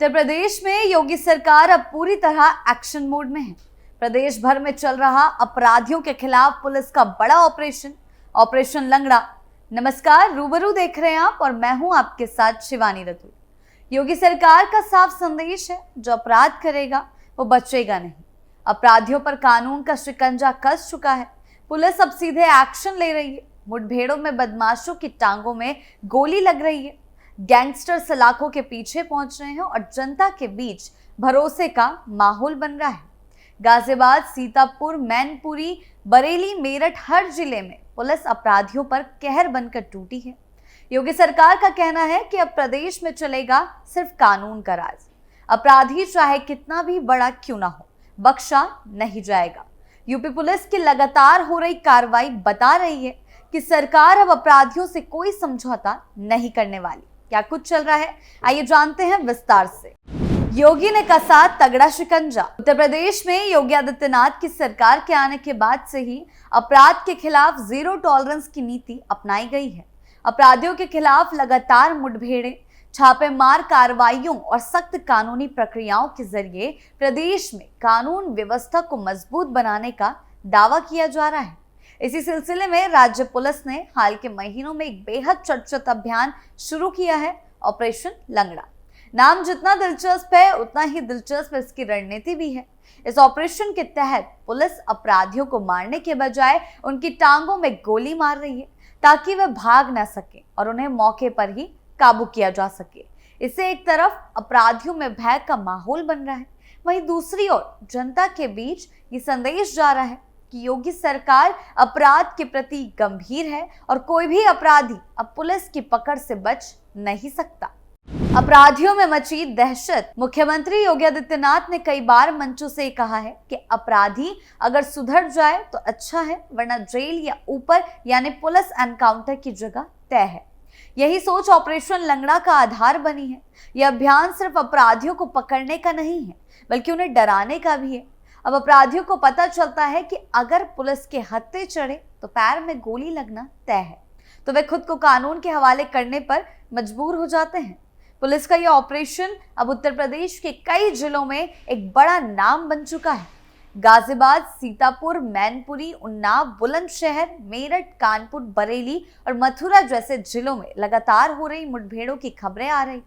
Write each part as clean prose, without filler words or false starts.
उत्तर प्रदेश में योगी सरकार अब पूरी तरह एक्शन मोड में है। प्रदेश भर में चल रहा अपराधियों के खिलाफ पुलिस का बड़ा ऑपरेशन लंगड़ा। नमस्कार, रूबरू देख रहे हैं आप और मैं हूं आपके साथ शिवानी रतूर। योगी सरकार का साफ संदेश है, जो अपराध करेगा वो बचेगा नहीं। अपराधियों पर कानून का शिकंजा कस चुका है। पुलिस अब सीधे एक्शन ले रही है। मुठभेड़ों में बदमाशों की टांगों में गोली लग रही है। गैंगस्टर सलाखों के पीछे पहुंच रहे हैं और जनता के बीच भरोसे का माहौल बन रहा है। गाजियाबाद, सीतापुर, मैनपुरी, बरेली, मेरठ, हर जिले में पुलिस अपराधियों पर कहर बनकर टूटी है। योगी सरकार का कहना है कि अब प्रदेश में चलेगा सिर्फ कानून का राज। अपराधी चाहे कितना भी बड़ा क्यों ना हो, बख्शा नहीं जाएगा। यूपी पुलिस की लगातार हो रही कार्रवाई बता रही है कि सरकार अब अपराधियों से कोई समझौता नहीं करने वाली। क्या कुछ चल रहा है, आइए जानते हैं विस्तार से। योगी ने कसा तगड़ा शिकंजा। उत्तर प्रदेश में योगी आदित्यनाथ की सरकार के आने के बाद से ही अपराध के खिलाफ जीरो टॉलरेंस की नीति अपनाई गई है। अपराधियों के खिलाफ लगातार मुठभेड़ें, छापेमार कार्रवाइयों और सख्त कानूनी प्रक्रियाओं के जरिए प्रदेश में कानून व्यवस्था को मजबूत बनाने का दावा किया जा रहा है। इसी सिलसिले में राज्य पुलिस ने हाल के महीनों में एक बेहद चर्चित अभियान शुरू किया है, ऑपरेशन लंगड़ा। नाम जितना दिलचस्प है, उतना ही दिलचस्प इसकी रणनीति भी है। इस ऑपरेशन के तहत पुलिस अपराधियों को मारने के बजाय उनकी टांगों में गोली मार रही है, ताकि वे भाग ना सके और उन्हें मौके पर ही काबू किया जा सके। इससे एक तरफ अपराधियों में भय का माहौल बन रहा है, वहीं दूसरी ओर जनता के बीच ये संदेश जा रहा है कि योगी सरकार अपराध के प्रति गंभीर है और कोई भी अपराधी अब पुलिस की पकड़ से बच नहीं सकता। अपराधियों में मची दहशत। मुख्यमंत्री योगी आदित्यनाथ ने कई बार मंचों से कहा है कि अपराधी अगर सुधर जाए तो अच्छा है, वरना जेल या ऊपर यानी पुलिस एनकाउंटर की जगह तय है। यही सोच ऑपरेशन लंगड़ा का आधार बनी है। यह अभियान सिर्फ अपराधियों को पकड़ने का नहीं है, बल्कि उन्हें डराने का भी है। अब अपराधियों को पता चलता है कि अगर पुलिस के हत्थे चढ़े तो पैर में गोली लगना तय है, तो वे खुद को कानून के हवाले करने पर मजबूर हो जाते हैं। पुलिस का यह ऑपरेशन अब उत्तर प्रदेश के कई जिलों में एक बड़ा नाम बन चुका है। गाजियाबाद, सीतापुर, मैनपुरी, उन्नाव, बुलंदशहर, मेरठ, कानपुर, बरेली और मथुरा जैसे जिलों में लगातार हो रही मुठभेड़ों की खबरें आ रही।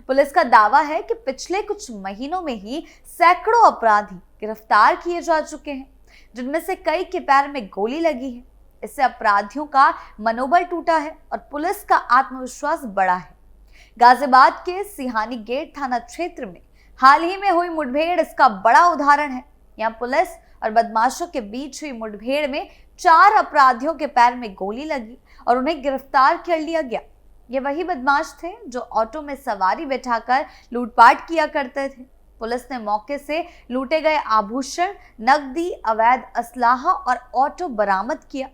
पुलिस का दावा है कि पिछले कुछ महीनों में ही सैकड़ों अपराधी गिरफ्तार किए जा चुके हैं, जिनमें से कई के पैर में गोली लगी है। इससे अपराधियों का मनोबल टूटा है और पुलिस का आत्मविश्वास बढ़ा है। गाजियाबाद के सिहानी गेट थाना क्षेत्र में हाल ही में हुई मुठभेड़ इसका बड़ा उदाहरण है। यहाँ पुलिस और बदमाशों के बीच हुई मुठभेड़ में 4 अपराधियों के पैर में गोली लगी और उन्हें गिरफ्तार कर लिया गया। ये वही बदमाश थे जो ऑटो में सवारी बैठाकर लूटपाट किया करते थे। पुलिस ने मौके से लूटे गए आभूषण, नकदी, अवैध असलाहा और ऑटो बरामद किया।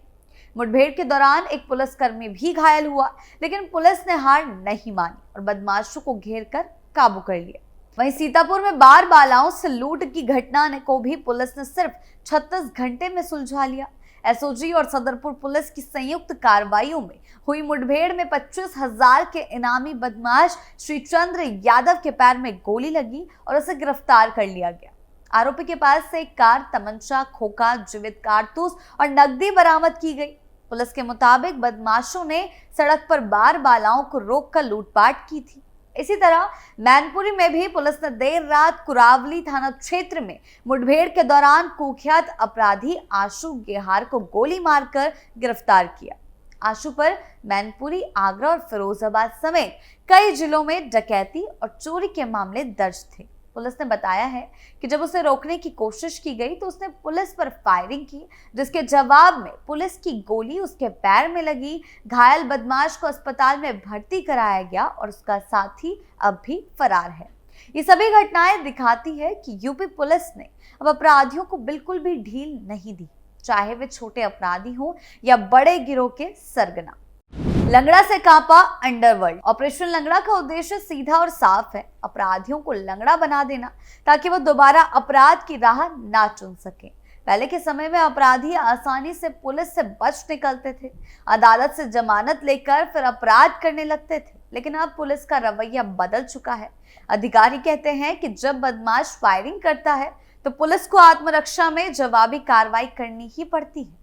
मुठभेड़ के दौरान एक पुलिसकर्मी भी घायल हुआ, लेकिन पुलिस ने हार नहीं मानी और बदमाशों को घेर कर काबू कर लिया। वहीं सीतापुर में बार बालाओं से लूट की घटना को भी पुलिस ने सिर्फ 36 घंटे में सुलझा लिया। एसओजी और सदरपुर पुलिस की संयुक्त कार्रवाइयों में हुई मुठभेड़ में 25,000 के इनामी बदमाश श्रीचंद्र यादव के पैर में गोली लगी और उसे गिरफ्तार कर लिया गया। आरोपी के पास से एक कार, तमंचा, खोखा, जीवित कारतूस और नकदी बरामद की गई। पुलिस के मुताबिक बदमाशों ने सड़क पर बार बालाओं को रोककर लूटपाट की थी। इसी तरह मैनपुरी में भी पुलिस ने देर रात कुरावली थाना क्षेत्र में मुठभेड़ के दौरान कुख्यात अपराधी आशु गेहार को गोली मारकर गिरफ्तार किया। आशु पर मैनपुरी, आगरा और फिरोजाबाद समेत कई जिलों में डकैती और चोरी के मामले दर्ज थे। पुलिस ने बताया है कि जब उसे रोकने की कोशिश की गई तो उसने पुलिस पर फायरिंग की, जिसके जवाब में पुलिस की गोली उसके पैर में लगी। घायल बदमाश को अस्पताल में भर्ती कराया गया और उसका साथी अब भी फरार है। ये सभी घटनाएं दिखाती है कि यूपी पुलिस ने अब अपराधियों को बिल्कुल भी ढील नहीं दी, चाहे वे छोटे अपराधी हो या बड़े गिरोह के सरगना। लंगड़ा से कांपा अंडरवर्ल्ड। ऑपरेशन लंगड़ा का उद्देश्य सीधा और साफ है, अपराधियों को लंगड़ा बना देना, ताकि वो दोबारा अपराध की राह ना चुन सके। पहले के समय में अपराधी आसानी से पुलिस से बच निकलते थे, अदालत से जमानत लेकर फिर अपराध करने लगते थे। लेकिन अब पुलिस का रवैया बदल चुका है। अधिकारी कहते हैं कि जब बदमाश फायरिंग करता है तो पुलिस को आत्मरक्षा में जवाबी कार्रवाई करनी ही पड़ती है।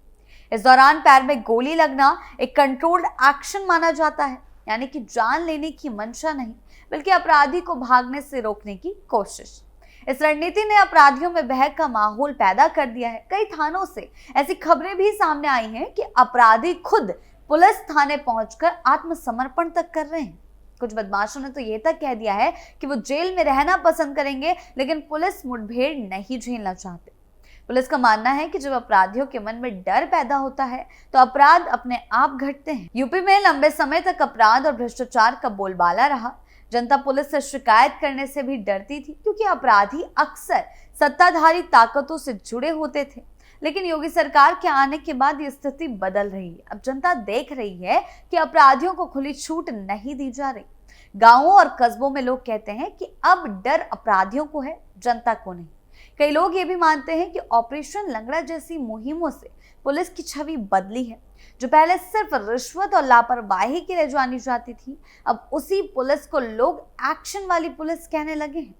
इस दौरान पैर में गोली लगना एक कंट्रोल्ड एक्शन माना जाता है, यानी कि जान लेने की मंशा नहीं बल्कि अपराधी को भागने से रोकने की कोशिश। इस रणनीति ने अपराधियों में भय का माहौल पैदा कर दिया है। कई थानों से ऐसी खबरें भी सामने आई हैं कि अपराधी खुद पुलिस थाने पहुंचकर आत्मसमर्पण तक कर रहे हैं। कुछ बदमाशों ने तो ये तक कह दिया है कि वो जेल में रहना पसंद करेंगे, लेकिन पुलिस मुठभेड़ नहीं झेलना चाहते। पुलिस का मानना है कि जब अपराधियों के मन में डर पैदा होता है तो अपराध अपने आप घटते हैं। यूपी में लंबे समय तक अपराध और भ्रष्टाचार का बोलबाला रहा। जनता पुलिस से शिकायत करने से भी डरती थी, क्योंकि अपराधी अक्सर सत्ताधारी ताकतों से जुड़े होते थे। लेकिन योगी सरकार के आने के बाद ये स्थिति बदल रही है। अब जनता देख रही है कि अपराधियों को खुली छूट नहीं दी जा रही। गांवों और कस्बों में लोग कहते हैं कि अब डर अपराधियों को है, जनता को नहीं। कई लोग ये भी मानते हैं कि ऑपरेशन लंगड़ा जैसी मुहिमों से पुलिस की छवि बदली है। जो पहले सिर्फ रिश्वत और लापरवाही के लिए जानी जाती थी, अब उसी पुलिस को लोग एक्शन वाली पुलिस कहने लगे हैं।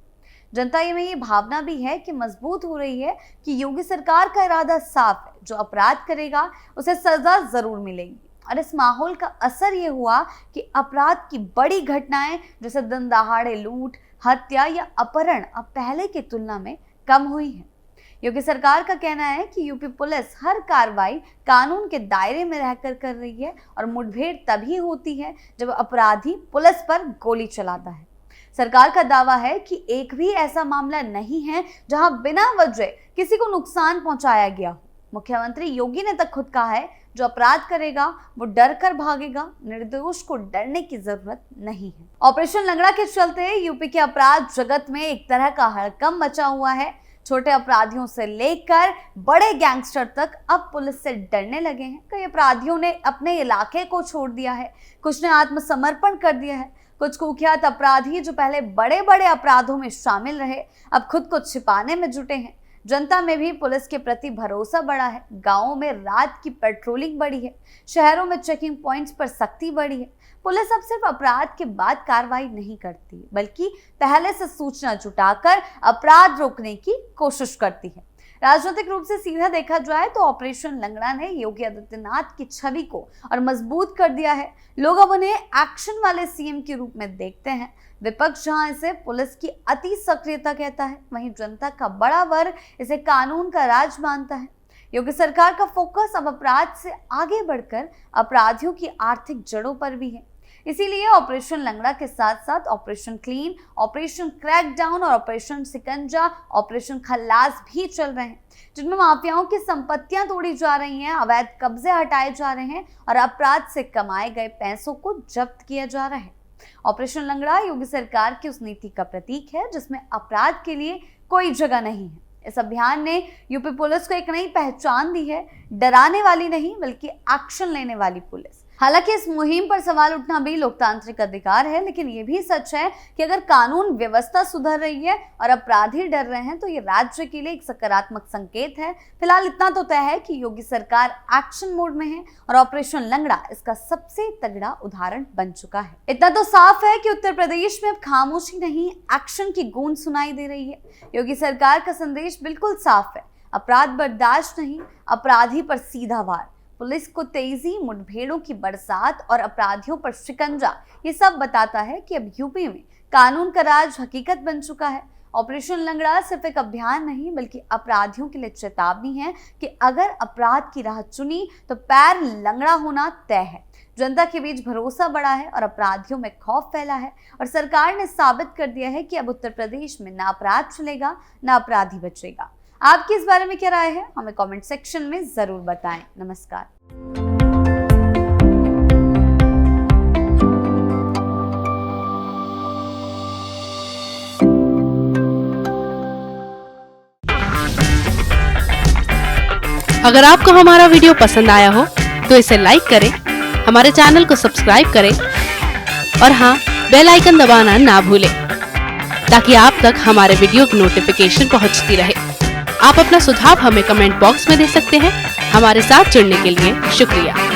जनता में ये भावना भी है कि मजबूत हो रही है कि योगी सरकार का इरादा साफ है, जो अपराध करेगा उसे सजा जरूर मिलेगी। और इस माहौल का असर ये हुआ कि अपराध की बड़ी घटनाएं जैसे दिन दहाड़े लूट, हत्या या अपहरण अब पहले की तुलना में कम हुई है। योगी सरकार का कहना है कि यूपी पुलिस हर कार्रवाई कानून के दायरे में रहकर कर रही है और मुठभेड़ तभी होती है जब अपराधी पुलिस पर गोली चलाता है। सरकार का दावा है कि एक भी ऐसा मामला नहीं है जहां बिना वजह किसी को नुकसान पहुंचाया गया हो। मुख्यमंत्री योगी ने तक खुद कहा है, जो अपराध करेगा वो डर कर भागेगा, निर्दोष को डरने की जरूरत नहीं है। ऑपरेशन लंगड़ा के चलते यूपी के अपराध जगत में एक तरह का हड़कंप मचा हुआ है। छोटे अपराधियों से लेकर बड़े गैंगस्टर तक अब पुलिस से डरने लगे हैं। कई अपराधियों ने अपने इलाके को छोड़ दिया है, कुछ ने आत्मसमर्पण कर दिया है। कुछ कुख्यात अपराधी जो पहले बड़े बड़े अपराधों में शामिल रहे, अब खुद को छिपाने में जुटे हैं। जनता में भी पुलिस के प्रति भरोसा बढ़ा है। गांवों में रात की पेट्रोलिंग बढ़ी है, शहरों में चेकिंग पॉइंट्स पर सख्ती बढ़ी है। पुलिस अब सिर्फ अपराध के बाद कार्रवाई नहीं करती, बल्कि पहले से सूचना जुटाकर अपराध रोकने की कोशिश करती है। राजनीतिक रूप से सीधा देखा जाए तो ऑपरेशन लंगड़ा ने योगी आदित्यनाथ की छवि को और मजबूत कर दिया है। लोग अब उन्हें एक्शन वाले सीएम के रूप में देखते हैं। विपक्ष जहां इसे पुलिस की अति सक्रियता कहता है, वहीं जनता का बड़ा वर्ग इसे कानून का राज मानता है। योगी सरकार का फोकस अब अपराध से आगे बढ़कर अपराधियों की आर्थिक जड़ों पर भी है। इसीलिए ऑपरेशन लंगड़ा के साथ साथ ऑपरेशन क्लीन, ऑपरेशन क्रैकडाउन और ऑपरेशन सिकंजा, ऑपरेशन खल्लास भी चल रहे हैं, जिनमें माफियाओं की संपत्तियां तोड़ी जा रही हैं, अवैध कब्जे हटाए जा रहे हैं और अपराध से कमाए गए पैसों को जब्त किया जा रहा है। ऑपरेशन लंगड़ा योगी सरकार की उस नीति का प्रतीक है जिसमें अपराध के लिए कोई जगह नहीं है। इस अभियान ने यूपी पुलिस को एक नई पहचान दी है, डराने वाली नहीं बल्कि एक्शन लेने वाली पुलिस। हालांकि इस मुहिम पर सवाल उठना भी लोकतांत्रिक अधिकार है, लेकिन ये भी सच है कि अगर कानून व्यवस्था सुधर रही है और अपराधी डर रहे हैं तो ये राज्य के लिए एक सकारात्मक संकेत है। फिलहाल इतना तो तय है कि योगी सरकार एक्शन मोड में है और ऑपरेशन लंगड़ा इसका सबसे तगड़ा उदाहरण बन चुका है। इतना तो साफ है कि उत्तर प्रदेश में अब खामोशी नहीं, एक्शन की गूंज सुनाई दे रही है। योगी सरकार का संदेश बिल्कुल साफ है, अपराध बर्दाश्त नहीं, अपराधी पर सीधा वार। पुलिस को तेजी, मुठभेड़ों की बरसात और अपराधियों पर शिकंजा, ये सब बताता है कि अब यूपी में कानून का राज हकीकत बन चुका है। ऑपरेशन लंगड़ा सिर्फ एक अभियान नहीं बल्कि अपराधियों के लिए चेतावनी है कि अगर अपराध की राह चुनी तो पैर लंगड़ा होना तय है। जनता के बीच भरोसा बढ़ा है और अपराधियों में खौफ फैला है और सरकार ने साबित कर दिया है कि अब उत्तर प्रदेश में ना अपराध चलेगा, ना अपराधी बचेगा। आपकी इस बारे में क्या राय है, हमें कमेंट सेक्शन में जरूर बताएं। नमस्कार। अगर आपको हमारा वीडियो पसंद आया हो तो इसे लाइक करें, हमारे चैनल को सब्सक्राइब करें और हाँ, बेल आइकन दबाना ना भूलें ताकि आप तक हमारे वीडियो की नोटिफिकेशन पहुंचती रहे। आप अपना सुझाव हमें कमेंट बॉक्स में दे सकते हैं। हमारे साथ जुड़ने के लिए शुक्रिया।